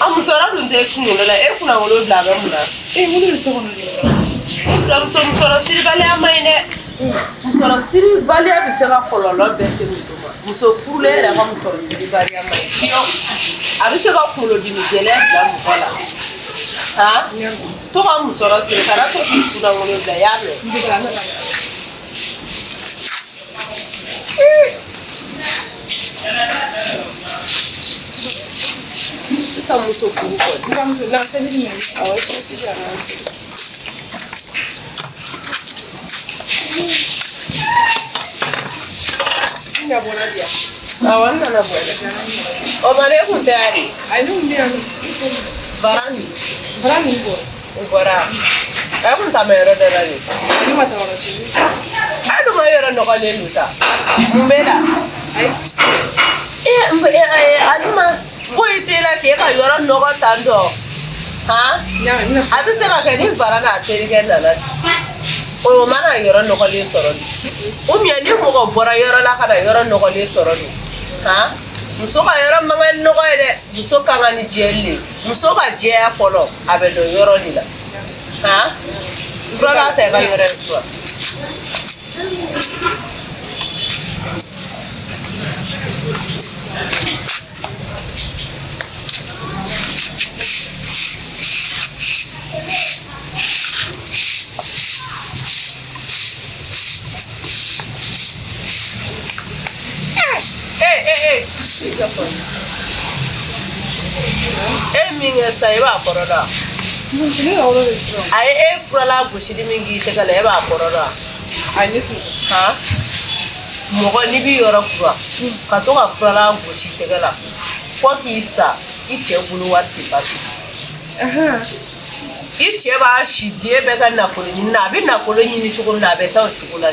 Amusora nde kungola kuna ngolo blaga muna. Mulu so kono ni. Musora siri bale amaine. Musora siri bale abisera kololo bese mutuma. Muso fule era ka musora siri bale amaine. Kio abisera kulo dimigele la mukola. Ha? To ka musora siri kara to kuna ngolo bla yabe. Sisa muso kuru ko. Nga muso la se ni ni. Awo se si ya na. Ina bona dia. Awan na bona. O mane ku tayari. Ai no mi ano. Barani bo. Bora. Ai kun ta mero da rani. Ni mata wala si. Adu ma yoro no ko le luta. Mbela. Ai. Alma foi tela ke ka yoro no ko tando. Ha? Abise ka ke ni barana terike nana. O mana yoro no ko le soro. O mi ani mo ko bora yoro la kana yoro no ko le soro. Ha? Muso ka yoro manga no ko ede. Muso ka ngani jeli. Muso ka je folo abedo yoro dila. Ha? Frola te ka yoro so. Minga sai ba poroda. Ai frala bushidi mingi tegala ba poroda. Ai ni tu. Ha? Mogo ni bi yoro fura. Ka to ka frala bushidi tegala. Fo ki sa iche bulu wati basi. Iche ba shide be ga na folo ni na bi na folo ni chuko na be ta chuko la.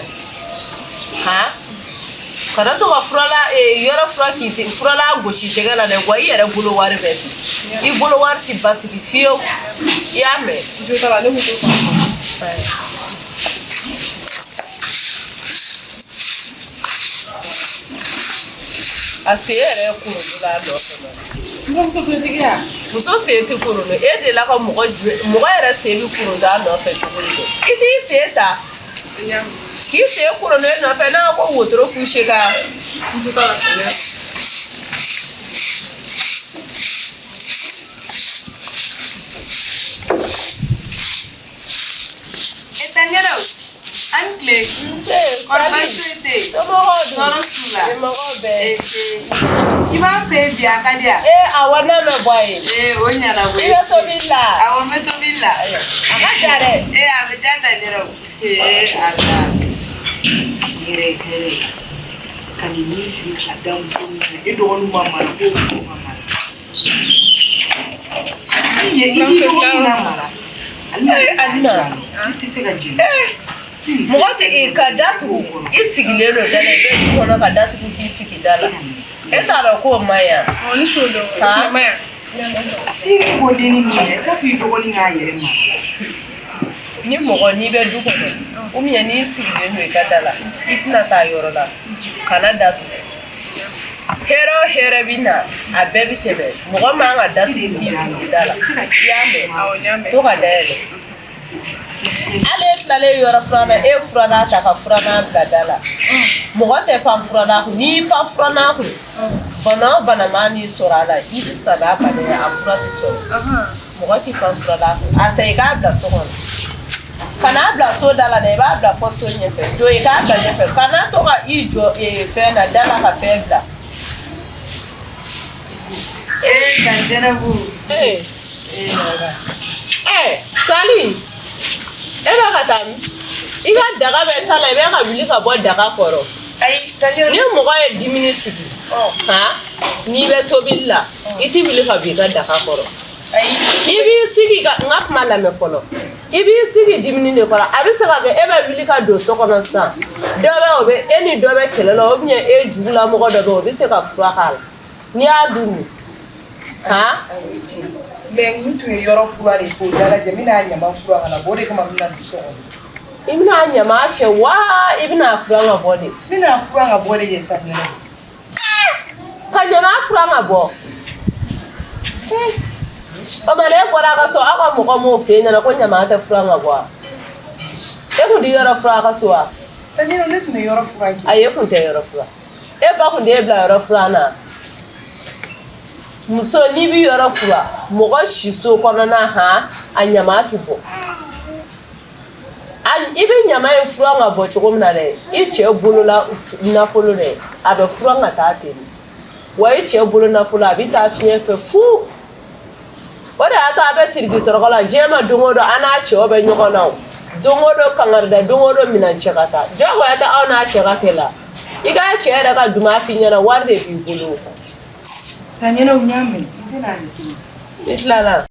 Ha? Kada to ka frala yoro fura ki te frala bushidi tegala ne gwa yere bulu wari be. I bolo warti basi fio ya me jo tala le muto asiere kuru la do muso ko tigia muso se te kuru no e de la ko mo era se bi kuru da no fe chukuru iti se ta ki se kuru no no fe na ko wotro ku shega jo tala Angle, Corbassete, Iba baby akadia. Awana me boy. Onya na boy. Ibe to billa. Awo me to billa. Akajare. Abejada nyero. Allah. Ire. Kanini si kadam so ni. Edo wonu mama na ko mama. Iye wonu mama. Allah. Tisega jini. Mugati kadatu isigilero dale be kono kadatu isigidala etara ko maya oni solo maya ti ko deni ni ka fi do woni ngayere ma ni mo ni be du ko o mi ni isigilero kadala itna ta yorola kana datu hero bina abebi tebe mo ma nga datu isigidala yambe to ka dale ale tlale yoro frana frana ta ka frana bladala mo te pa frana ni pa frana ku bana mani sorala ibi sada bale afrati so mo ti pa frana ata ga bla so hon kana bla so dala ne ba bla fo so nyefe do e ga bla nyefe kana to ka ijo fe na dala ka fe bla kandena bu sali eba katam iga daga be tala be ka bili ka bo daga koro ai kanyo ni mo ga 10 minutes ha ni be to billa iti bili ka bi ka daga koro ai ibi sigi ga ngap mala me folo ibi sigi 10 minutes koro abi se ka be eba bili ka do so kono sa dobe obe eni dobe kelelo obnye ejula mo go dobe obi se ka fura kala ni adunu ha men mutu yoro fuare ko dala jamina nyama fuwa na bode kama mina duso ibna nyama che wa ibna fuwa na bode mina fuwa na bode ye tanne Kan ɲama fura ŋa bɔ o ma ne bɔra a ka so aw ka mɔgɔ m'o f'e ɲɛna ko ɲama tɛ fura ŋa bɔ e kun di yɔrɔ fura a ka so wa ne tun bɛ yɔrɔ fura kɛ ayi e kun tɛ yɔrɔ fura e ba kun t'e bila yɔrɔ fura na muso n'i bi yɔrɔ fura mɔgɔ si so kɔnɔna a ɲama tɛ bɔ i bɛ ɲama in fura ŋa bɔ cogo min na dɛ i cɛ bolola nafolo dɛ a bɛ fura ŋa taa ten wa i cɛ bolo nafolo a bɛ taa fiɲɛ fɛ fu o de y'a to a bɛ tiriki tɔrɔkɔ la diɲɛ ma don o don an n'a cɛw bɛ ɲɔgɔn na o don o don kangarida don o don minɛn cɛ ka taa diyagoya tɛ aw n'a cɛ ka kɛ la i ka cɛ yɛrɛ ka duman f'i ɲɛna wari de b'i bolo ta ɲɛnɛw n y'a mɛn i tɛna nin tuguni i tilala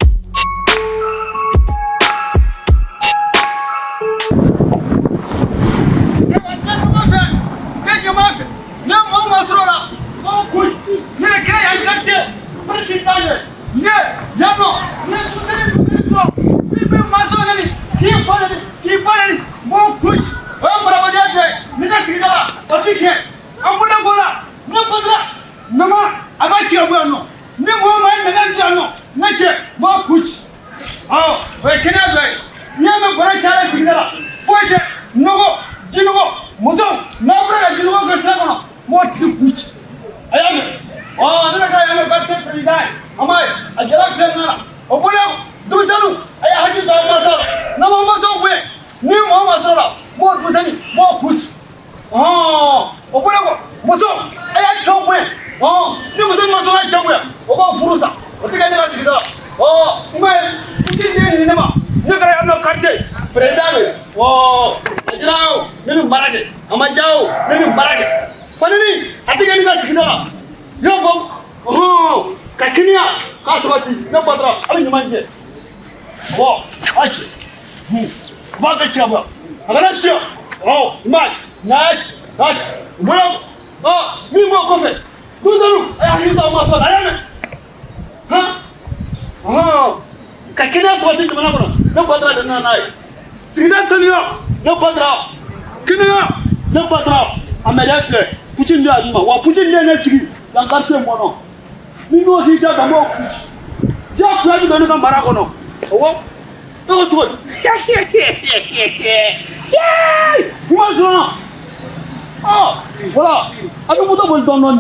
Voilà, avec vous dans le nom.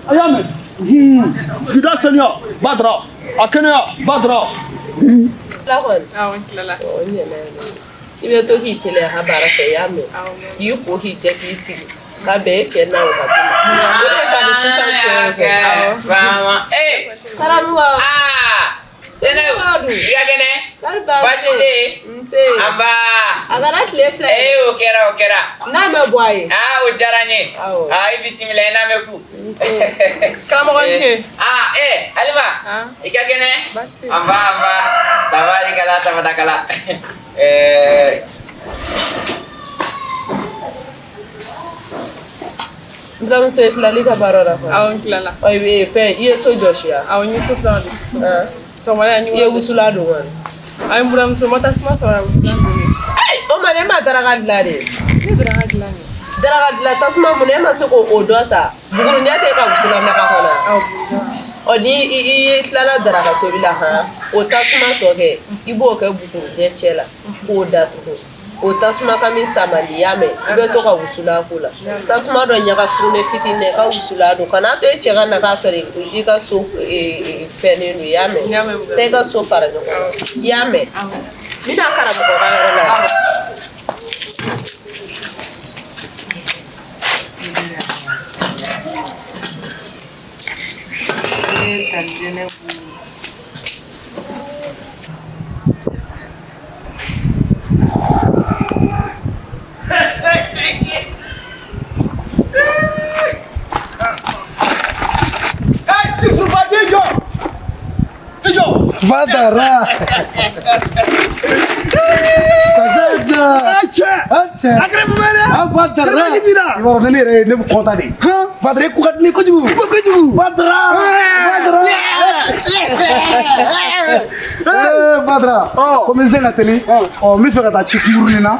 Ayame, Sida Seigneur, Badra, Akenya, Badra. La kɔni awɔ n tilala o ɲɛna i bɛ to k'i teliya ka baara fɛ i y'a mɛn k'i ko k'i jɛ k'i sigi ka bɛn e cɛ n'a wagati ma o de ka di sisan cɛ kɛ vraiment Karamogo Senew i ka kɛnɛ baasi tɛ yen nse aba a kɛra tile fila ye o kɛra n'a mɛ bɔ a ye o diyara n ye i bisimila i n'a mɛn ku karamɔgɔ n cɛ Alima i ka kɛnɛ aba tabarikala tabadakala n buramuso ye tilali ka baara la fɔ awɔ n tilala i bɛ fɛn i ye so jɔsi ya awɔ n ye so filanan de sisan sɔgɔmada i ye wusula don wa ayi n buramuso ma tasuma sɔrɔ wusula don o ma ne ma daraka dilan de ne daraka dilan de daraka dilan tasuma mun e ma se k'o dɔ ta bugurinjɛ tɛ ka wusula naga kɔnɔ ɔ ni i tilala daraka tobi la o tasuma tɔ kɛ i b'o kɛ bugurinjɛ cɛ la k'o datugu o tasuma ka min samali y'a mɛn i bɛ to ka wusula k'o la tasuma dɔ ɲaga furunen fitinin ka wusula don kana to e cɛ ka na k'a sɔrɔ i ka so fɛnnen don y'a mɛn tɛ i ka so fara ɲɔgɔn kan i y'a mɛn n bɛna karamɔgɔ ka yɔrɔ la Badara. Sajaja. Acha. Akrem mana? Badara. Ibarat ni ni kota ni. Badara kuat ni kuju. Badara. Badara. Comecei na tele. Me fez kata chikmuru ni na.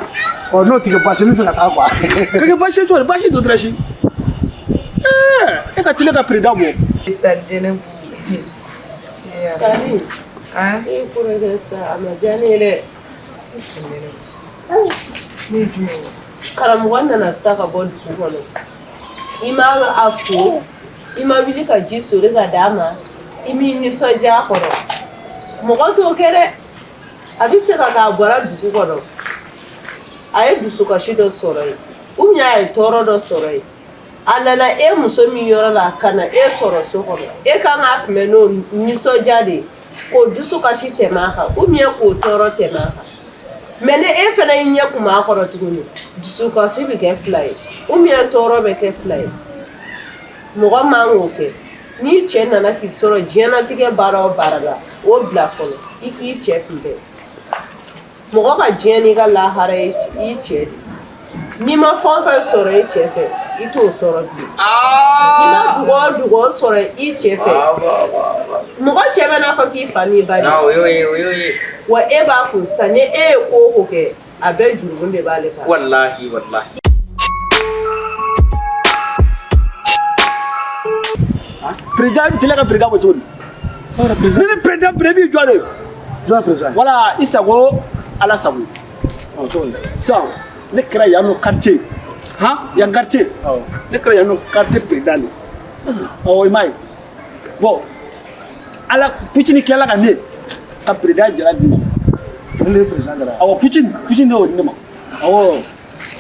No tiga bashi me fez kata apa? Kage bashi to bashi do trashi. E ka tele ka preda bo. Itadene. Sani. Ah? Kure da sa amajane le. Ni jume. Karamogo nana saka bɔ dugu kɔnɔ I ma a fo I ma wuli ka ji sori ka d'a ma I m'i nisɔndiya a kɔrɔ mɔgɔ t'o kɛ dɛ a bɛ se ka k'a bɔra dugu kɔnɔ a ye dusukasi dɔ sɔrɔ yen ou bien a ye tɔɔrɔ dɔ sɔrɔ yen a nana e muso min yɔrɔ la ka na e sɔrɔ so kɔnɔ e kan k'a kunbɛn n'o nisɔndiya de ye k'o dusukasi tɛmɛ a kan ou bien k'o tɔɔrɔ tɛmɛ a kan mais ni e fana y'i ɲɛ kuma a kɔrɔ tuguni dusukasi bɛ kɛ 2 ye ou bien tɔɔrɔ bɛ kɛ 2 ye mɔgɔ man k'o kɛ n'i cɛ nana k'i sɔrɔ diɲɛlatigɛ baara o baara la o bila fɔlɔ I k'i cɛ kunbɛn mɔgɔ ka diɲɛ n'i ka lahara ye I cɛ de n'i ma fɛn o fɛn sɔrɔ I cɛ fɛ I t'o sɔrɔ bilen n'i ma dugawu o dugawu sɔrɔ I cɛ fɛ mɔgɔ cɛ bɛ n'a fɔ k'i fa n'i ba de wa e b'a kun sisan ni e ye ko o ko kɛ a bɛɛ jurumu de b'ale kan wallahi président bi tile ka président bɔ cogo di ni ni président b'i jɔ de Jɔn président. voilà I sago Ala sago sisan ne kɛra yan nɔ quartier yan quartier ne kɛra yan nɔ quartier président de I m'a ye bon Ala Puccini kɛla ka ne ka président jara di ma Ne président dara. awɔ Puccini de y'o di ne ma awɔ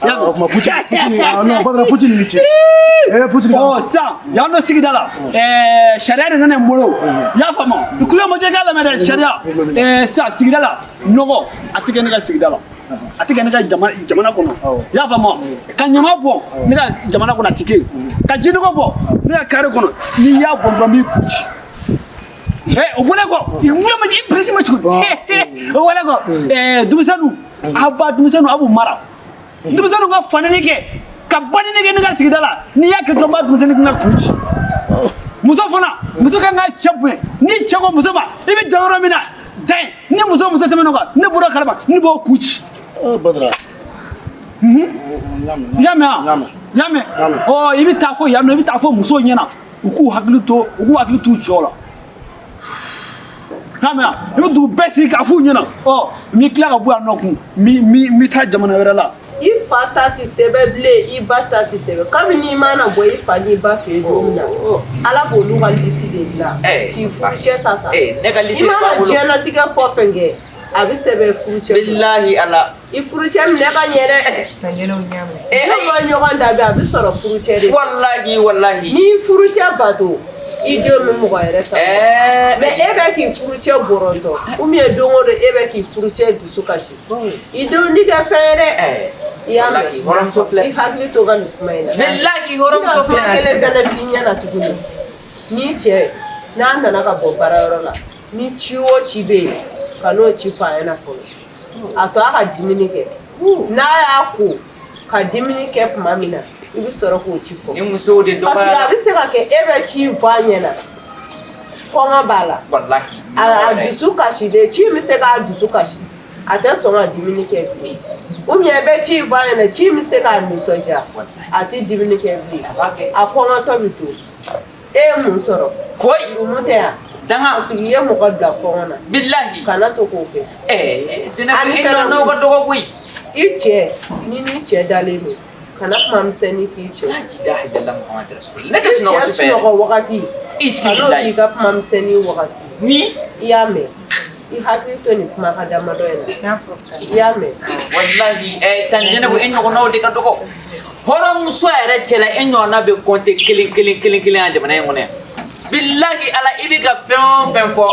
Ya ko ma Puccini. Non, pas Puccini ni cɛ. Puccini. sisan yan nɔ sigida la sariya de nana n bolo I y'a faamu I kulo ma jɛ k'a lamɛn dɛ sariya sisan sigida la nɔgɔ a tɛ kɛ ne ka sigida la a tɛ kɛ ne ka jamana kɔnɔ I y'a faamu ka ɲama bɔ ne ka jamana kɔnɔ a tɛ kɛ yen ka jinɔgɔ bɔ ne ka carré kɔnɔ n'i y'a bɔn dɔrɔn n b'i kun ci o bɔlen kɔ I kulo ma jɛ I presi ma cogo o bɔlen kɔ denmisɛnninw a ba denmisɛnninw a b'u mara denmisɛnninw ka fanini kɛ ka banini kɛ ne ka sigida la n'i y'a kɛ dɔrɔn n b'a denmisɛnnin ka kun ci muso fana muso kan ka cɛ bonya ni cɛ ko muso ma I bɛ dan yɔrɔ min na dan ni muso tɛmɛna o kan ne bɔra kalama ne b'o kun ci Badara. I y'a mɛn wa I y'a mɛn I bɛ taa fɔ yan nɔ I bɛ taa fɔ musow ɲɛna u k'u hakili t'u cɛw la I y'a mɛn wa I bɛ dugu bɛɛ sigi k'a f'u ɲɛna n b'i tila ka bɔ yan nɔ kun n b'i taa jamana wɛrɛ la I fa ta tɛ sɛbɛn bilen I ba ta tɛ sɛbɛn kabini I mana bɔ I fa n'i ba fɛ yen don min na Ala b'olu ka lisi de dilan k'i furucɛ ta kan I mana diɲɛlatigɛ fɔ fɛn kɛ a bɛ sɛbɛn furucɛ billahi ala I furucɛ minɛ ka ɲɛ dɛ Ka ɲɛnɛw ɲamu. n'o ma ɲɔgɔn dabi a bɛ sɔrɔ furucɛ de wallahi n'i furucɛ bato I denw bɛ mɔgɔ yɛrɛ ta mais e bɛ k'i furucɛ bɔrɔntɔ ou bien don o don e bɛ k'i furucɛ dusu kasi I denw tɛ kɛ fɛn ye dɛ I y'a mɛn I hakili to ka nin kuma in na billahi hɔrɔmuso filɛ kelen fɛnɛ f'i ɲɛna tuguni n'i cɛ n'a nana ka bɔ baarayɔrɔ la ni ci o ci bɛ yen ka n'o ci f'a ɲɛna fɔlɔ a to a ka dimini kɛ n'a y'a ko ka dimini kɛ tuma min na I bɛ sɔrɔ k'o ci fɔ ni musow de parce que a dɔgɔyara bɛ se ka kɛ e bɛ ci fɔ a ɲɛna kɔngɔ b'a la wallahi a dusu kasi de ci bɛ se k'a dusu kasi a tɛ sɔn ka dimini kɛ bilen ou bien e bɛ ci fɔ a ɲɛna ci bɛ se k'a nisɔndiya a tɛ dimini kɛ bilen a kɔngɔtɔ bɛ to e ye mun sɔrɔ foyi mun tɛ yan danga parce que I ye mɔgɔ bila kɔngɔ na billahi kana to k'o kɛ ani fɛnɛ n'o ka dɔgɔ koyi I cɛ ni n'i cɛ dalen don kana kuma misɛnnin k'i cɛ ne I ka sunɔgɔ cɛ su fɛ sunɔgɔ wagati I sigi kan'o k'i ka kuma misɛnnin wagati ni I y'a mɛn I hakili to nin kuma ka damadɔ in na I y'a mɛn wallahi tanjɛnɛ ko e ɲɔgɔnnaw de ka dɔgɔ hɔrɔnmuso yɛrɛ cɛla e ɲɔgɔnna bɛ compter kelen a jamana in kɔnɔ yan billahi ala I bɛ ka fɛn o fɛn fɔ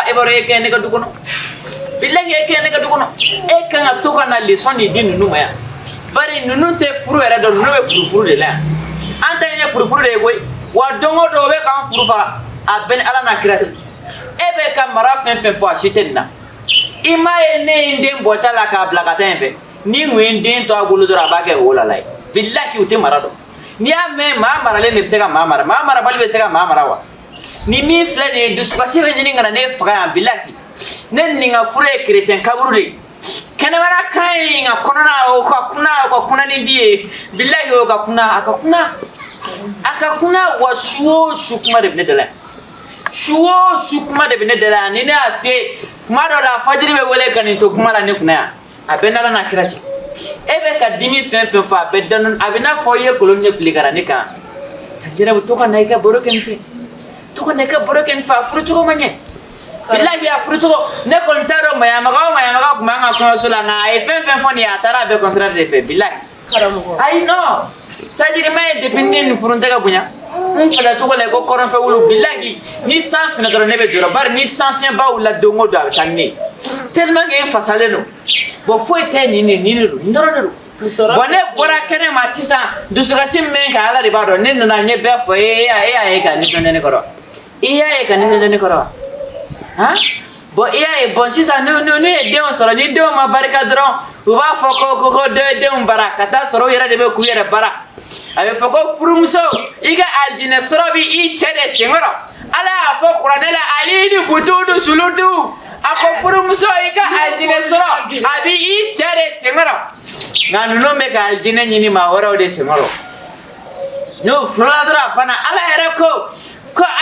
e b'a dɔn e kɛ ne ka du kɔnɔ billahi e kɛ ne ka du kɔnɔ e kan ka to ka na leçon de di ninnu ma yan bari ninnu tɛ furu yɛrɛ dɔn ninnu bɛ furufuru de la yan an ta ɲɛ furufuru de ye koyi wa don o don o bɛ k'an furu faga a bɛɛ ni ala n'a kira cɛ e bɛ ka mara fɛn fɛn fɔ a si tɛ nin na I m'a ye ne ye n den bɔca la k'a bila ka taa yen fɛ ni n ye n den to a bolo dɔrɔn a b'a kɛ o la ye billahi u tɛ mara dɔn n'i y'a mɛn maa maralen de bɛ se ka maa mara maa marabali bɛ se ka maa mara wa ni min filɛ nin ye dusukasi bɛ ɲini ka na ne faga yan billahi ne nin ka furu ye chrétien kaburu de ye kɛnɛmana kan ye nka kɔnɔna o ka kuna ni di ye billahi o ka kuna a ka kuna wa su o su kuma de bɛ ne da la Shuo su kuma de bine de la ni ne a fie kuma do la fajiri be wele kan to kuma la ne kuna ya abena la na kirachi ebe ka dimi fen fa be don abina fo ye kolonie fligara ne kan jira bu to kan na ka boro ken fi to kan na ka boro ken fa fruto ko manye billahi ya fruto ne kontaro maya maga kuma nga ko so la na e fen fo ni atara be contrat de fe billahi Karamogo. I know sajiri mai dependent furunta ka bunya fala to le ko koron fe wulu billahi ni san fina do ne be jora bar ni san fien ba wala do ngodo tanni tellement que fasale no bo foi te ni ndoro bonne bora kene ma sisa dusuka simme ka ala riba do ne na nye be fo e ka ni sonne ne koro e ka ni sonne ne koro ha bo e bon sisa no de on soro ni de ma barka dron u ba fo ko de on baraka ta soro yera de be ku yera bara abe fo ko furumso iga aljine soro bi I chere singoro ala fo qur'anela alini butudu suludu ako furumso iga aljine soro abi I chere singoro nganu no me ka aljine nyini ma wora de singoro no furadra pana ala era ko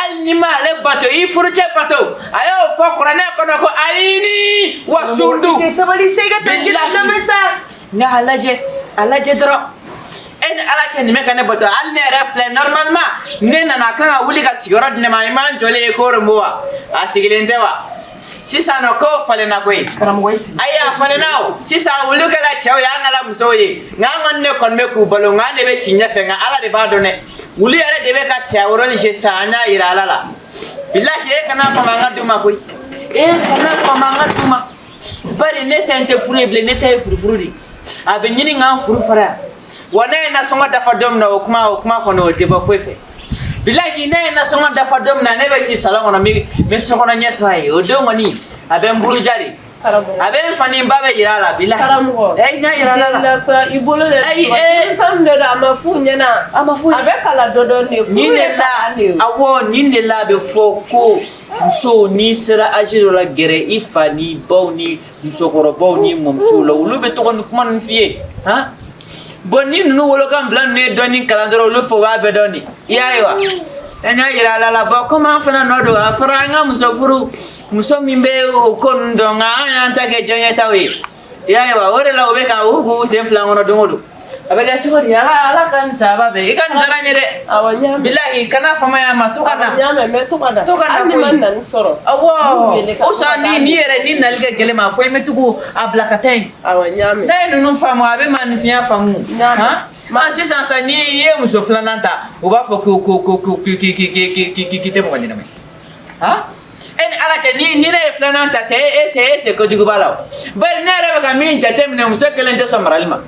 alnima le bato I furute bato ayo fo qur'ane ko alini wasudu Ke sabali sega tanjila na mesa. na alaje dro en alaje ni meka ne bato al ne refle normalement ne na kan wuli ka sigoro ne ma iman jole ko rumwa asigilente wa sisa no ko fale na koi aya fale nao sisa wulu kala chaw ya ngala musoye ngangon ne kon me ku balo ngane be sinya fenga ala de bado ne wulu yare de be ka chawro ni je sanya iralala billahi e kana famanga duma koi e kana famanga duma bari ne tente fureble ne tay furfurudi abe nyini ngam furfara wana na songa dafa dom na kuma kono te ba fefe billahi ne na songa dafa dom na ne be si salamo na mi songa na nyeto ay o do ngoni abe mburu jari abe fani mbabe yirala billahi Karamogo. nya yirala La sa ibolo le. Sam de da mafu nyana. Amafu. Abe kala dodo ne fu. ni ne la awo ni ne la be foko so ni sera ajiro la gere ifani bawni msokoro bawni momsu la wulu be to kon kuma nfie ha bonni nu wolo kan blan ne doni kalandoro lu fo wa be doni yaiwa enya yira la ba koma fana nodo afranga musofuru musomimbe kon donga anta ke jonya tawi yaiwa ore la obeka u se flangono dongodo abega chori ala kan sababe ikan jaranye de Awanya. billahi kana fama ya matukana Awanya me tukada. Ani man nan soro. awo usani ni yere ni nalga gele ma foi metugo ablakatay Awanya me. dai nunu famu abe man fiya famu ha ma sisa sa ni ye muso flananta uba fo ki te mo ni ha en ala te ni re flananta se ko digu balaw bar ne re ga min tatemne muso kelente somaralma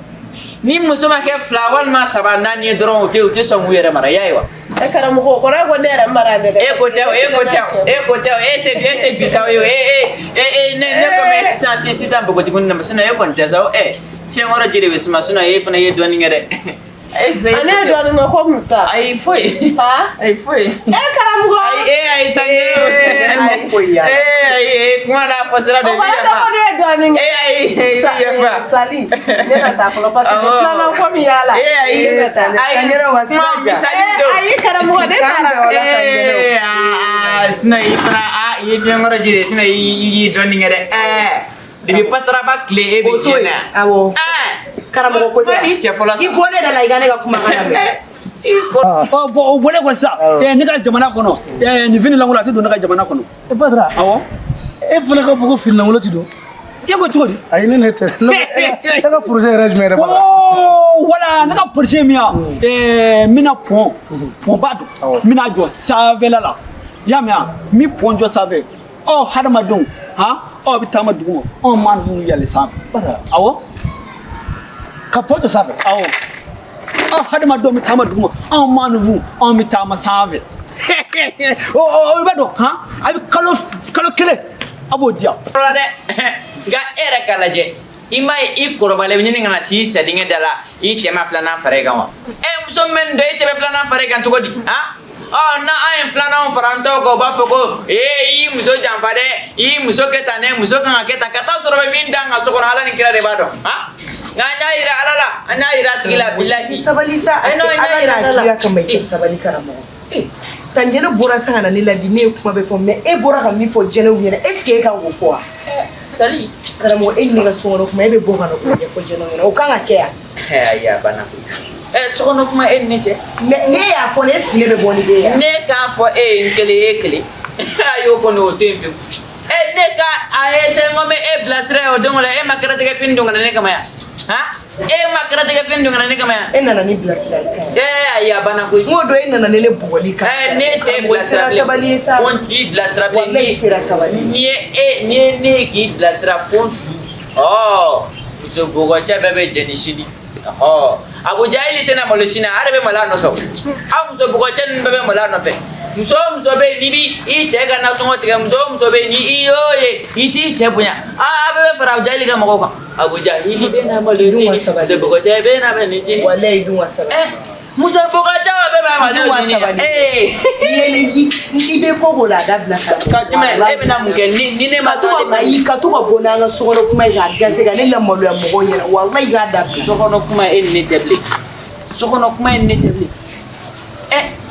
ni muso ma ke flawal ma sabana ni dron te son were mara yaiwa E Karamogo ko ra ko ne ra mara de. e ko tew te bitaw yo ne ko me sisa bogo tigun na masuna e kon tesaw fi ngora jire be suna e fana ye doni ngere Ane do ni ko musa. ai foi Ha? ai foi E Karamogo. ai tangero ai kuma na fasira de Ko biya ra ko ne do ni. ai ya fa Sali. Ne ba ta ko pa se flana ko mi yala. ai Tangero wasiraja. Ai Karamogo ne tara. sina ifra ye fi ngora jire sina yi doni ngere debi patra ba clé e bi jena Awo. Karamogo ko i che fola I bone da la igane ka kuma kana me. o bole ko sa ne ka jamana kono ni fini langula ti do ne ka jamana kono e badra awo e fana ka foko fil na wolo ti do ye ko chodi ay ne nete no e ka projet arrangement re badra oh wala ne ka projet miya mina pont badu mina jo savela la ya miya mi pont jo save oh hadama don ha oh bitama dugo on man fu yale save badra awo ka poto sabe awo oh hadama don mi tama dugo on man fu on mi tama save oh bado ha abi kalo kele abo dia de ga era kalaje imai i korobale nyini ngana si sadinge dala i chema flana farega wa muso men de chema flana farega tugodi ha oh na ay flana on faranto ko ba foko i muso jamfade i muso ketane muso kan keta kata soro be minda ngaso kono ala ni kira de bado ha nganya ira alala anya ira tigila billahi Sabali sa Ay, no, ala ina, na kira kan mai ke sabali Karamogo. Tanjana bora sanga ni la dîner kuma be fo mais e bora ka mi fo jene ou yene est-ce que e ka wo fo Sali Karamogo e ni ka songo kuma e be bo ka no ko fo jene o ka nga ke ya ya bana ko sokono kuma en ne che mais ne ya fo est-ce que ne be boni be ya ne ka fo nkele ayo ko no temfi ne ka se ngome blasre o dongola makara de fin dongola ne kama ya ha makara de fin dongola ne kama ya nana ni blasre ka ya bana ko ngodo nana ne bugoli ka ne te blasre on ti blasre ni sera sabali ni ki blasre fonchu so bogo cha bebe jenishini Abu Jahili tena molosina arabe malano so so bogo cha bebe malano fe muso be nibi I chega na songo tiga muso be ni iyoye iti chebunya abe fara Jahili ga magoka Abu Jahili be na molosini so bogo cha be na be ni ji wallahi dun wasala muso bogo cha be ba malosini ni be bobo la dabla ka dime be na munke ni ne ma so ma ka to ko bona nga so ko kuma ja gaze ga ne la molo ya mogo yena wallahi ga dabla so ko kuma en ne tebli so ko kuma en ne tebli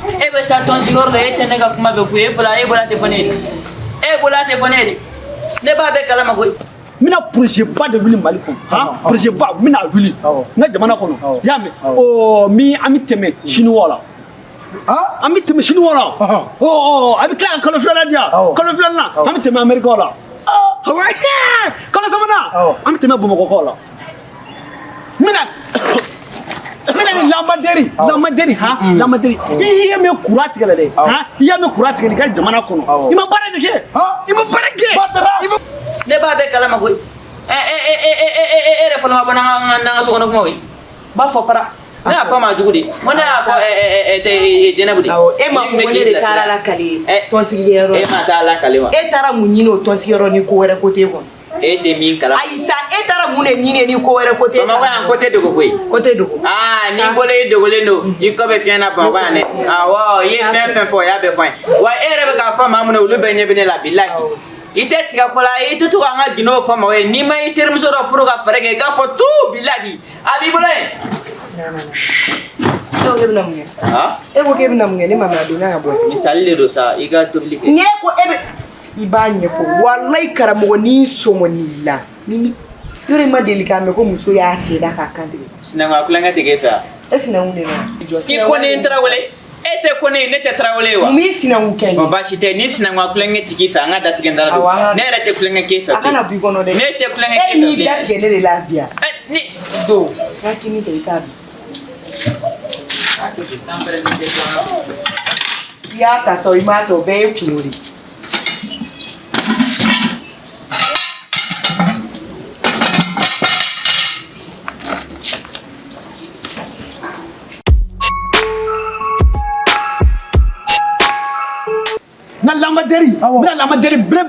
ebe ta ton sigor le tene ga kuma be fuye fula bola telephone bola telephone ne ba be kala magoy mina projet ba de ville Mali ko projet ba mina ville na jamana kono ya me mi ami teme chinois la ami teme chinois la abi kan kala flala dia kala flala ami teme america la kala samana ami teme bomako ko la mina lamaderi iya me kurati kala de iya me kurati kala ga jamana kono ima bara de ke ne ba be kala magoy re fala ma bana nga so kono moy ba fo para na fa ma jugudi mona fa jenabudi ma ko ne de kala la kali to sigero ma ta la kali wa tara munyino to sigero ni ko were ko te ko de min kala aisa tara mune nyine ni ko were ko te ma ko côté dogo koy côté dogo ni bolé dogo le no iko be fiana ba wa ne wa ye fen fo ya be fo wa ere be ka fa ma mun ulu be nye be la billahi ite tika kola ite tu anga dino fa ma we ni ma ite muso do furu ka farege ka fo tu billahi abi bolé so ke bna munye ko ke bna munye ni mama dina ya boy misali le do sa iga tubli ke nye ko ebe ibanye fo wallahi Karamogo ni somo ni la ni yore ma delika me ko muso ya te da ka kande sinanga kulanga tege fa esina une na ki ko ni trawole ete ko ni ne te trawole wa mi sina ukenye ba shite ni sinanga kulanga tigi fa nga dat gendara do ne rete kulanga ke fa akana bi kono de ne te kulanga ke fa ni dat gendere la bia ni do yakini te itabi ako je sempre ni te ko ya ta so imato be kunuri mina lamaderi blé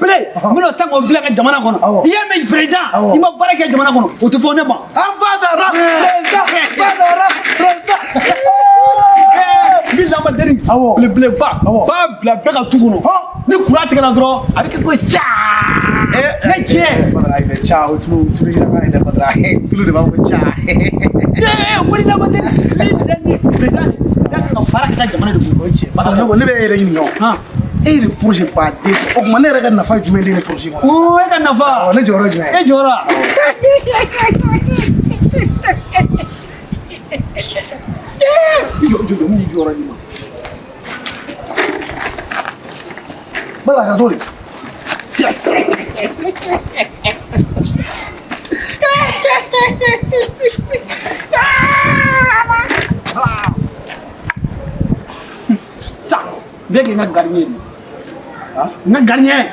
mina sango blé ka jamana kono iya me président ima baraka jamana kono o to fone ba abadara mi lamaderi blé ba bla beka tukuno ni kurati kana dro avec ko cha ne che badara ide cha o tulu gira ba ide badara tulu de ba ko cha wori lamaderi ni président da ka baraka jamana de ko che badara no ne be re ni no le projet pas de augmenter rega nafa jumɛn de projet kɔnɔ o e ka nafa ne jɔyɔrɔ jumɛn e jɔyɔrɔ jɔ min jɔyɔrɔ ni ma bala ka to de sa bɛɛ k'i ka gardien na gardien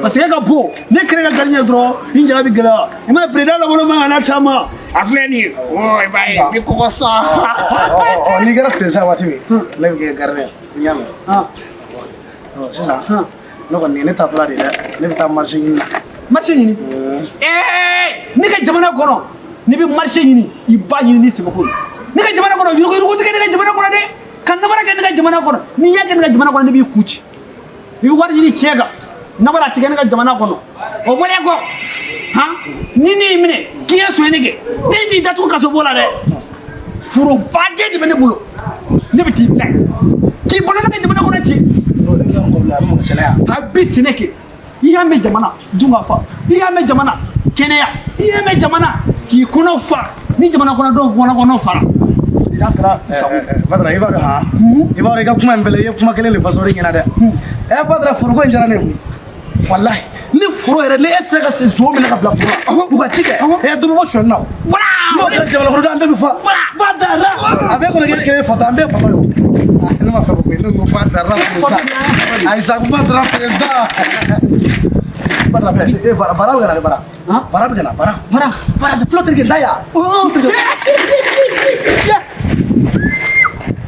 parce que ka po ne kere ka gardien dɔrɔn ni jara bi gɛlɛya i ma président la wolo ma na chama a filɛ ni o i b'a ye ni kɔkɔ sa ni kɛra président waati min ne bɛ kɛ gardien i y'a mɛn sisan ne kɔni ne taatɔla de dɛ ne bɛ taa marché ɲini na marché ɲini ne ka jamana kɔnɔ n'i bɛ marché ɲini i b'a ɲini ni sɛbɛko ye ne ka jamana kɔnɔ yurugu tɛ kɛ ne ka jamana kɔnɔ dɛ ka namara kɛ ne ka jamana kɔnɔ n'i y'a kɛ ne ka jamana kɔnɔ ne b'i ku ci i bɛ wari ɲini cɛ kan namara tigɛ ne ka jamana kɔnɔ o bɔlen kɔ ni ne y'i minɛ k'i ye soɲɛni kɛ ne t'i datugu kaso bɔ la dɛ forobaden de bɛ ne bolo ne bɛ t'i bila k'i bolo ne ka jamana kɔnɔ ten a bɛ sɛnɛ kɛ i y'a mɛn jamana dun ka fa i y'a mɛn jamana kɛnɛya i y'a mɛn jamana k'i kɔnɔ fa ni jamana kɔnɔdenw kɔnɔ fara Badara i b'a dɔn ha i b'a dɔn i ka kuma in bɛɛ la i ye kuma kelen de fɔ sɔrɔ i ɲɛna dɛ Badara foroko in diyara ne ye walahi ni foro yɛrɛ ni e sera ka se zo minɛ ka bila foro la u ka ci kɛ dɔ bɛ bɔ sɔni na n'o kɛra jabalakɔrɔden an bɛɛ bɛ fa Badara a bɛɛ kɔni kɛ kelen fata an bɛɛ fata ye o ne ma fɛ ko koyi ne ko Badara président Aïssa ko Badara président Badara fɛ bara bɛ ka na de bara bɛ ka na bara c'est flot terikɛ da ya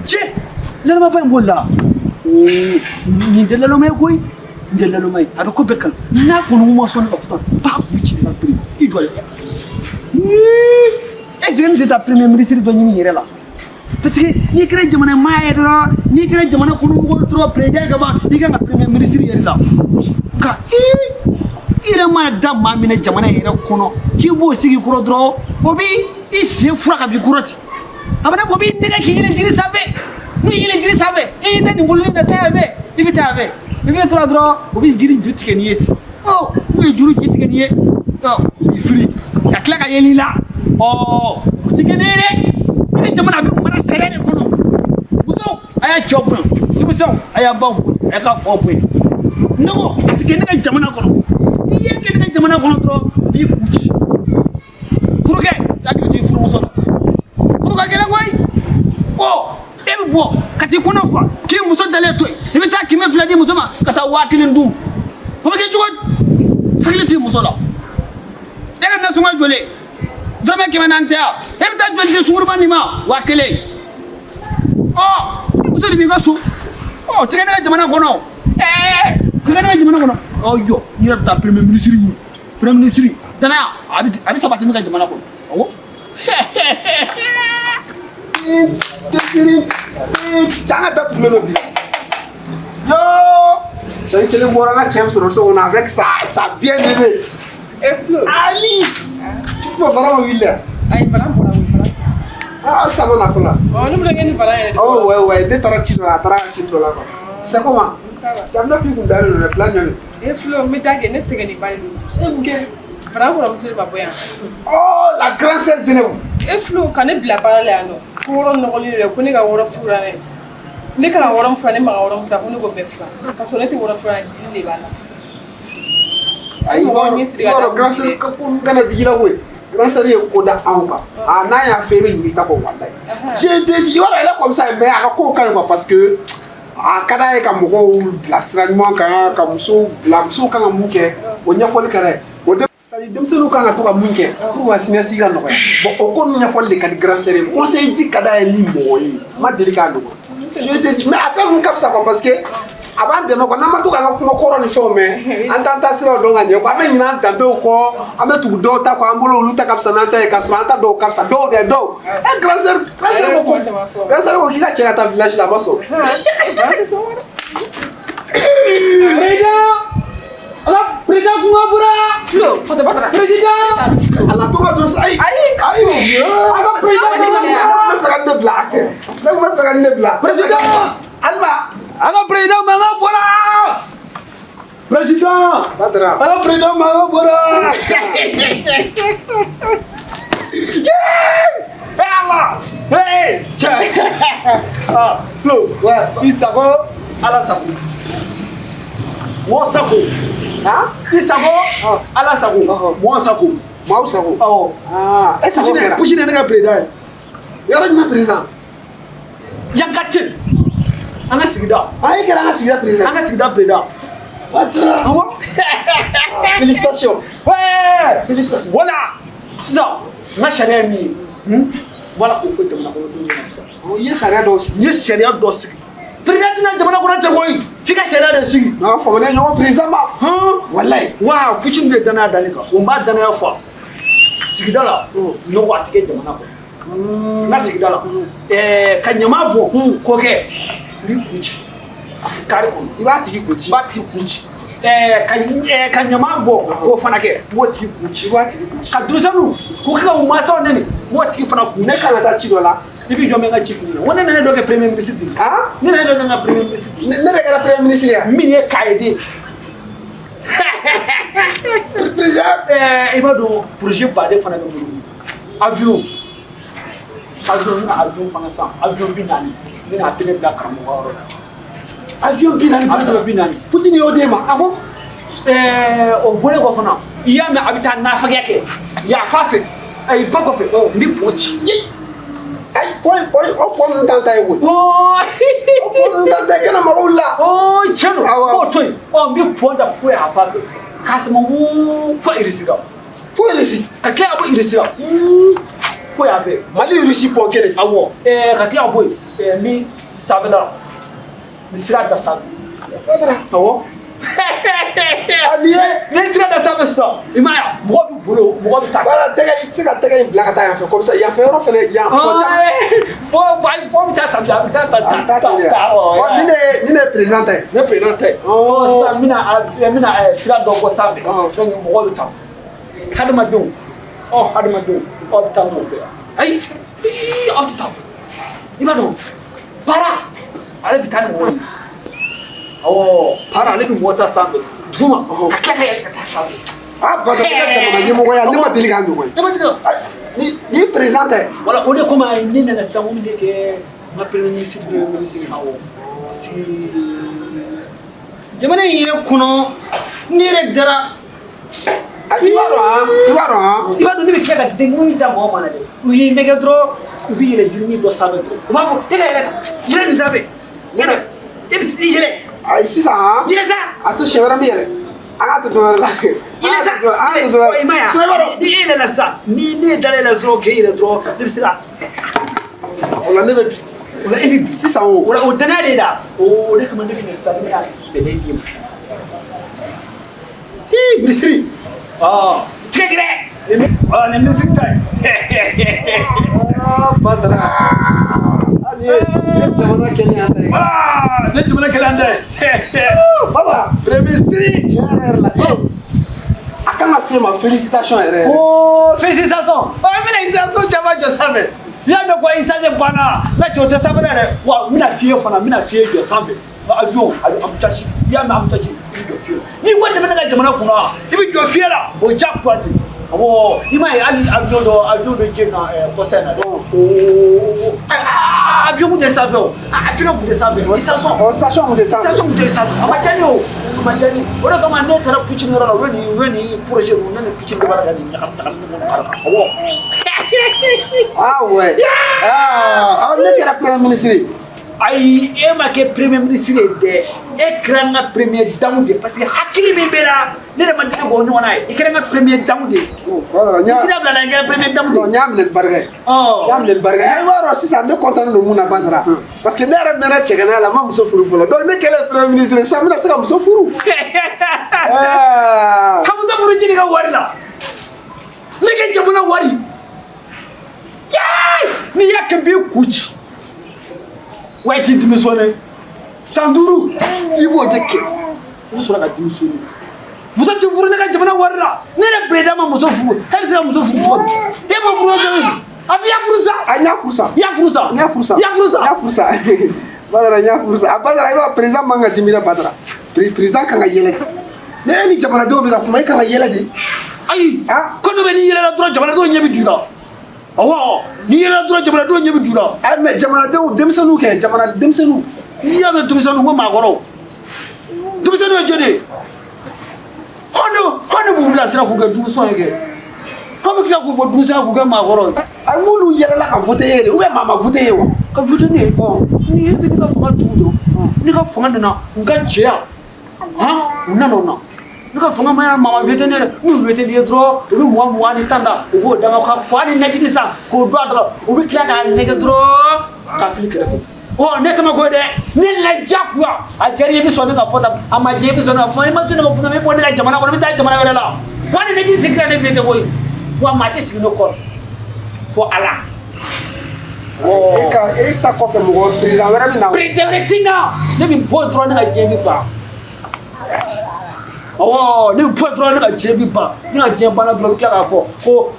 cɛ lalama in b'o la nin tɛ lalama ye koyi nin tɛ lalama ye a bɛ ko bɛɛ kala n'a kɔni ma sɔn ka futa ba kun ci la pere i jɔlen est-ce que ne tɛ taa premier ministre dɔ ɲini yɛrɛ la parce que n'i kɛra jamana maa ye dɔrɔn n'i kɛra jamana kɔnɔmɔgɔ dɔrɔn président ka ban i kan ka premier ministre yɛrɛ la nka i yɛrɛ mana da maa minɛ jamana yɛrɛ kɔnɔ k'i b'o sigi kɔrɔ dɔrɔn o b'i sen fura ka b'i kɔrɔ ten a bɛ fɔ b'i nɛgɛ k'i yɛlɛ jiri sanfɛ n'i yɛlɛ jiri sanfɛ e tɛ nin bololen na taa yan fɛ i bɛ taa yan fɛ i bɛ tora dɔrɔn o bɛ jiri ju tigɛ n'i ye ten n'u ye juru ju tigɛ n'i ye i firi ka tila ka yɛlɛ i la o tɛ kɛ ne ye dɛ i ni jamana bɛ mara sariya de kɔnɔ musow a y'a cɛw bonya denmisɛnw a y'a baw bonya a y'a ka faw bonya nɔgɔ a tɛ kɛ ne ka jamana kɔnɔ n'i ye kɛ ne ka jamana kɔnɔ dɔrɔn b'i kun ci furukɛ hakili to i furumuso la furu ka gɛlɛn koyi e bɛ bɔ ka t'i kɔnɔ fa k'i muso dalen to yen i bɛ taa kɛmɛ fila di muso ma ka taa 1000 dun o bɛ kɛ cogo di hakili to i muso la e ka nasɔngɔ ye joli dɔrɔmɛ 400 tɛ yan e bɛ taa joli di sunkuruba nin ma 1000 i muso de b'i ka so tigɛ ne ka jamana kɔnɔ tigɛ ne ka jamana kɔnɔ jɔ n yɛrɛ bɛ taa premier ministre danaya a bɛ sabati ne ka jamana kɔnɔ awɔ Jangan datang dulu bi. Yo, saya kira orang nak cem suruh so nak avec sa bien aimé. Flo. Alice. Tu peux vraiment villa. Ay, para. Ah, ça va la cola. Oh, nous voulons gagner para. Oh, ouais, de tara chino là. C'est comment? Ça va. Tu as bien fait qu'on donne le plan. Flo, mais t'as gagné c'est gagné pas le. Para pour monsieur le papa. Oh, la grande sœur de nous. Flo, quand elle bila para là non. Pour on ne relire ko ne ka woro fura ne kana woro fura ne ma woro fura ko ne ko be fura parce que ne te woro fura ni le bala ay woro grâce ko ngana jigila woy grâce à ko da anka na ya fere yi ta ko wanda j'ai dit wala là comme ça mais aka ko kan quoi parce que kada e ka mo ko la strangement ka muso kan mu ke o nyafol kare o demselu kan to ka munke pour la sinasi kan no bon o ko nya fol de kad grand série conseil di kada e limo yi ma délicat no je te dis mais affaire un cap ça parce que avant de no ko na ma to ka ko ko ro ni fo me antanta sira do nga je ko ame nyina dambe ko ame tu do ta ko ambolo lu ta cap ça na ta e ka so anta do cap ça do de do un grand série ko ki ka chega ta village là-bas so Allah président Kumabura Flo, faut te battre. président Allah to do sai ayo aga président me faire de blague président Allah aga président Kumabura président Badra aga président Kumabura Allah hey Flo ouais Isako ala Sako moi Sako Isako ala Sako moi Sako mau Sako oh eh Sako kera puji ne ga président yoro ni président yangatin anga sigida ay kera anga sigida président Badra félicitations ouais félicitations voilà ça ma charia mi voilà ko foi tamna ko do ni charia do sigi président na jamana ko rante koy fika charia de sigi na fo ne no président ma wallahi wow pucin de dana dalika o ma dana ya fa sigida la no wa tike jamana ko na sigida la kanyama bo ko ke ni kuci kare ko iba tiki kuci kanyama bo ko fana ke mo tiki kuci ka dusanu ko ka o ma sa ne mo tiki fana ku ne kala ta ci dola I b'i jɔ min ka ci fili wa ne nana dɔ kɛ premier ministre de ne nana dɔ kɛ n ka premier ministre de ne de kɛra premier ministre ya min ye Kayede président i b'a dɔn projet baden fana bɛ bolo avion fana san avion bi naani ne n'a tɛgɛ bila karamɔgɔ yɔrɔ la avion bi naani Poutine y'o d'e ma a ko o bɔlen kɔ fana i y'a mɛn a bɛ taa nafakɛ kɛ yafa fɛ ayi ba kɔfɛ n bɛ pɔ ci ayi o pɔ ninnu t'an ta ye koyi o pɔ ninnu t'an ta ye kana mɔgɔw la tiɲɛ don k'o to yen n bɛ pɔ da fo yafa fɛ k'a sama fo irisi la fo irisi ka tila ka bɔ irisi la fo y'a bɛɛ Mali irisi pɔ kelen awɔ ka tila ka bɔ yen min sanfɛla ni sira da sanfɛ awɔ ni sira da sanfɛ sisan i ma ye mɔgɔ bɛ bolo mɔgɔ bɛ taa wala tɛgɛ i tɛ se ka tɛgɛ in bila ka taa yan fɛ comme ça yan fɛ yɔrɔ fɛnɛ yan fɔ caman fo bɛ taa tabi a bɛ taa ni ne ye président ta ye ne président tɛ sisan n bɛna sira dɔ bɔ sanfɛ donc mɔgɔ bɛ taa hadamadenw aw bɛ taa ɲɔgɔn fɛ ayi aw tɛ taa i b'a dɔn para ale bɛ taa ni mɔgɔ ye awɔ para ale bɛ mɔgɔ ta sanfɛ duguma ka tila ka yɛlɛ ka taa sanfɛ parce que i ka jamana ɲɛmɔgɔya ne ma deli k'a ɲɔgɔn ye ne ma deli ka ni ye président ta ye wala o de kama ne nana sisan ko n bɛ kɛ n ka premier ministre awɔ parce que jamana in yɛrɛ kɔnɔ ne yɛrɛ dara i b'a dɔn ne bɛ tila ka denkuni da mɔgɔ ma na dɛ u y'i nɛgɛ dɔrɔn u bɛ yɛlɛ jurunin dɔ sanfɛ dɔrɔn u b'a fɔ e ka yɛlɛ tan yɛlɛ nin sanfɛ yɛlɛ e bɛ se yɛlɛ ayi sisan yɛlɛ sa a to siɲɛ wɛrɛ mi yɛlɛ an k'a to tuma wɛrɛ la yɛlɛ sa i ma ye ni e yɛlɛla sisan ni ne dalen la dɔrɔn k'e yɛlɛ dɔrɔn ne bɛ se ka o la ne bɛ bi o la e bɛ bi sisan o danaya de da o de kama ne bɛ nin sisan ne bɛ na bɛlɛ d'i ma minisiri tigɛ nin minisiri ta ye Badara ni ye jamana kɛnɛya ta ye ne jamana kɛnɛya ta ye Badara premier ministre tiɲɛ yɛrɛ la a kan ka f'e ma félicitation yɛrɛ félicitation n bɛna félicitation caman jɔ sanfɛ n'i y'a mɛn ko isase banna n ka cɛ o tɛ sanfɛ dɛ wa n bɛna f'i ye fana n bɛna f'i ye jɔ sanfɛ avion amutasi n'i y'a mɛn amutasi i bɛ jɔ f'i ye n'i ko dɛmɛ ne ka jamana kunna i bɛ jɔ f'i ye la o diyagoya de awɔ i m'a ye hali avion dɔ jɛ na kɔsa in na avion kun tɛ sanfɛ o fɛngɛ kun tɛ sanfɛ station kun tɛ sanfɛ a ma diya ne o ma diya ne o de kama ne taara Poutine yɔrɔ la u ye nin projet ninnu ne ni Poutine de b'a la ka nin ɲagami ɲɔgɔn kari awɔ. ouais ne kɛra premier ministre ayi e ma kɛ premier ministre ye dɛ e kɛra n ka premier dame de parce que hakili min bɛ la ne de ma deli k'o ɲɔgɔn na ye i kɛra n ka premier dame de ye sira bila la n kɛra premier dame de ye n y'a minɛ ni barika ye n y'a minɛ ni barika ye i b'a dɔn sisan ne content don mun na Badara parce que ne yɛrɛ mɛnna cɛgana la n ma muso furu fɔlɔ donc ne kɛlen premier ministre sisan n bɛna se ka muso furu ka muso furu jigi ka wari la ne kɛ jamana wari n'i y'a kɛ n b'i kun ci wa i t'i démissionné san 5 i b'o de kɛ i bɛ sɔrɔ ka démissionné muso tɛ furu ne ka jamana wari la ne yɛrɛ président ma muso furu k'ale se ka muso furu cogo di e ma furu cogo a fɔ i y'a furu sa n y'a furu sa i y'a furu sa n y'a furu sa Badara n y'a furu sa a Badara i b'a président man ka dimi dɛ Badara président kan ka yɛlɛ ne e ni jamanadenw bɛ ka kuma e kan ka yɛlɛ de ayi ko dɔ bɛ n'i yɛlɛla dɔrɔn jamanadenw ɲɛ bɛ ju la awɔ n'i yɛlɛla dɔrɔn jamanadenw ɲɛ bɛ ju la mais jamanadenw denmisɛnninw kɛ denmisɛnninw n'i y'a mɛn denmisɛnninw ko maakɔrɔw denmisɛnninw ye jɔn de ye hɔn ne b'u bilasira k'u kɛ denmisɛnw ye kɛ hɔn bɛ tila k'u bɔ denmisɛnya k'u kɛ maakɔrɔw ye a m'olu yɛlɛla ka voter ye de ou bien maa ma voter ye wa ka voter ne ye ni e ne ka fanga jugu dɔrɔn ne ka fanga nana n ka cɛya u nana o na ne ka fanga ma maa voter ne yɛrɛ n'u voter ye dɔrɔn u bɛ 20 ni 10 da u b'o d'a ma ka kɔ ni najini san k'o don a dɔrɔn u bɛ tila k'a nɛgɛ dɔrɔn k'a fili kɛrɛfɛ ne tama ko dɛ ne la diyagoya a diyara i bɛ sɔn ne ka fɔ ta a ma diya i bɛ sɔn ne ka fɔ i ma sɔn ne ka fɔ ne bɔ ne ka jamana kɔnɔ n bɛ taa jamana wɛrɛ la wa ni najini sigira ne fɛ yen koyi wa maa tɛ sigi ne kɔfɛ fo Ala. e ta kɔfɛ mɔgɔ président wɛrɛ bɛ na président wɛrɛ ti na ne bɛ bɔ dɔrɔn ne ka diɲɛ bɛ ban Oh, ni patron na jebi ba. Ni a je bana dro kila fo. Ko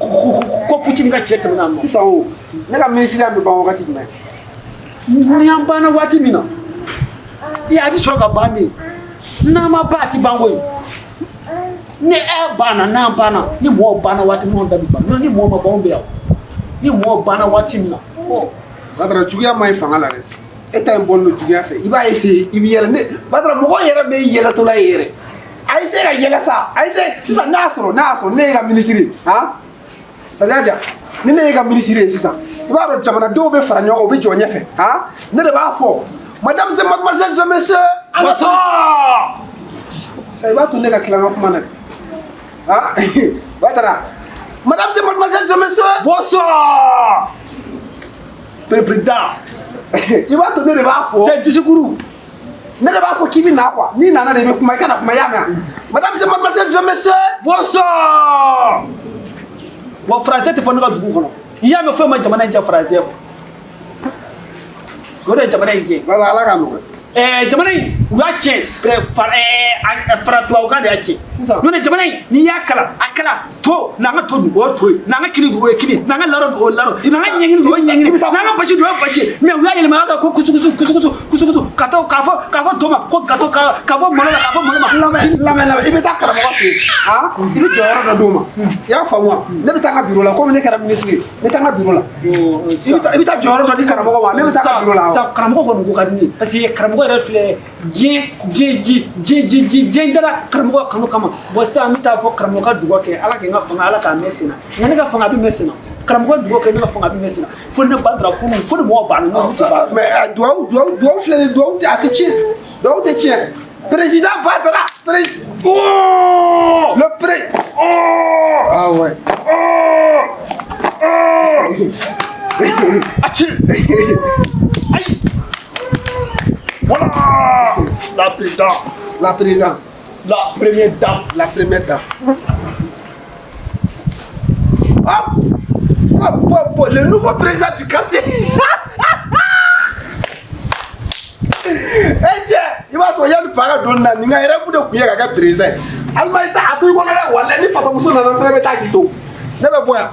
Putin ka che temna. Sisan o. Ne ka ministre ya me ba wakati jumɛn? Ni an bana wati mina. Ya bi so ka bani. Na ma ba ti bango. Ni bana na bana. Ni mo bana wati mo da bi ba. Ni mo ma bombe ya. Ni mo bana wati mina. Oh. Badara juguya ma fanga la dɛ. E ta in bolo juguya fɛ. I b'a essayer i bi yɛlɛ ne. Badara mɔgɔ yɛrɛ bɛ yɛlɛ to la yɛrɛ. A essayer ka yɛlɛ sa. A essayer sisan n'a y'a sɔrɔ ne ye ka ministre han. Sadiya ni ne ye ka ministre ye sisan. I b'a dɔn jamanadenw bɛ fara ɲɔgɔn kan u bɛ jɔ ɲɛfɛ han. Ne de b'a fɔ madame c'est mademoiselle je monsieur. Bonsoir. Ça i b'a to ne ka tila n ka kuma na dɛ. Han Badara madame c'est mademoiselle je monsieur. Bonsoir. Président. I b'a to ne de b'a fɔ. C'est discours. Ne de b'a fɔ k'i bɛ na quoi. N'i nana de i bɛ kuma i kana kuma i y'a mɛn. Madame c'est mademoiselle je monsieur. Bonsoir. Wa français te fɔ ne ka dugu kɔnɔ. I y'a mɛn fɛn ma jamana in jɛ français. O de ye jamana in jɛ. Wala Ala k'a nɔgɔya. Jamana in u y'a tiɲɛ fara tubabukan de y'a tiɲɛ. Sisan. N'o tɛ jamana in n'i y'a kalan a kalan to n'an ka to dun o ye to ye n'an ka kini dun o ye kini n'an ka ladon dun o ye ladon n'an ka ɲɛɲini dun o ye ɲɛɲini n'an ka basi dun o ye basi mais u y'a yɛlɛma ka ko kutukutu ka fɔ to ma ko gato ka bɔ malo la ka fɔ malo ma. Lamɛn i bɛ taa karamɔgɔ fɛ yen han i bɛ jɔyɔrɔ dɔ d'o ma i y'a faamu wa ne bɛ taa n ka bureau la komi ne kɛra ministre ye n bɛ taa n ka bureau la i bɛ taa jɔyɔrɔ dɔ di karamɔgɔ ma ne bɛ taa n ka bureau la. Sa karamɔgɔ kɔni ko ka di ne ye parce que karamɔgɔ yɛrɛ filɛ diɲɛ dara karamɔgɔ kanu kama bon sisan n bɛ taa fɔ karamɔgɔ ka dugawu kɛ ala kɛ n ka fanga ala k'a mɛn sen na nka ne ka fanga bɛ mɛn sen na karamɔgɔ dugawu kɛ ne ka fanga bɛ mɛn sen na fo ne ba dara fo ni mɔgɔ banna n'olu tɛ ban. mais duwawu filɛ nin duwawu a tɛ tiɲɛ duwawu tɛ tiɲɛ président ba dara le pré ah ouais Achille. Aïe. Voilà la présidente. La présidente. La première dame. La première dame. Oh, le nouveau président du quartier. Eh tiens, il va soyez le phare d'Onna. N'y a rien pour de couiller avec président. Alma est à tout le monde là. Voilà, ni fata muso na na fere beta kito. Ne be boya.